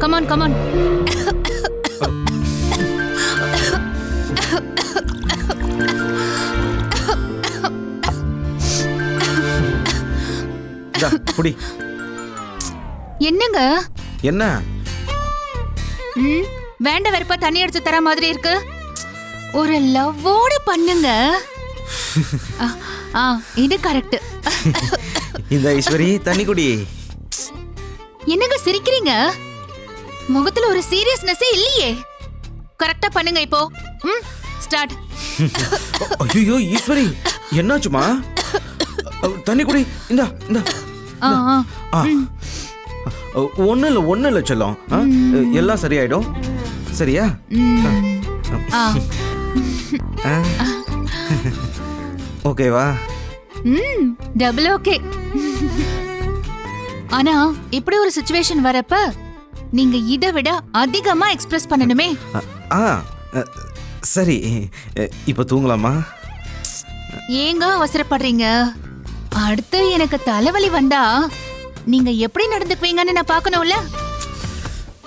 Come on come on. குடி. என்னங்க என்ன? வேண்ட வெறுப்பா தண்ணி எடுத்து தர மாதிரி இருக்கு. ஒரு லவ்வோட பண்ணுங்க. இது கரெக்ட். இந்த ஐஸ்வரி தண்ணி குடி. என்னங்க சிரிக்கிறீங்க? முகத்துல ஒரு சீரியஸ்னஸே இல்லையே. கரெக்டா பண்ணுங்க இப்போ. ஸ்டார்ட். ஐயோ ஈஸ்வரி என்னாச்சுமா? தண்ணி குடி. இந்தா இந்தா. ஒண்ணு இல்ல செல்லம். எல்லாம் சரியாயிடும். சரியா? ஓகேவா? Double okay. ஆனா இப்படி ஒரு சிச்சுவேஷன் வரப்ப நீங்க இதை விட அதிகமா எக்ஸ்பிரஸ் பண்ணணுமே. சரி, இப்ப தூங்கலாமா? ஏங்க அவசரப்படுறீங்க? அடுத்து எனக்கு தலைவலி வந்தா நீங்க எப்படி நடந்துக்குவீங்கன்னு நான் பார்க்கணும்ல.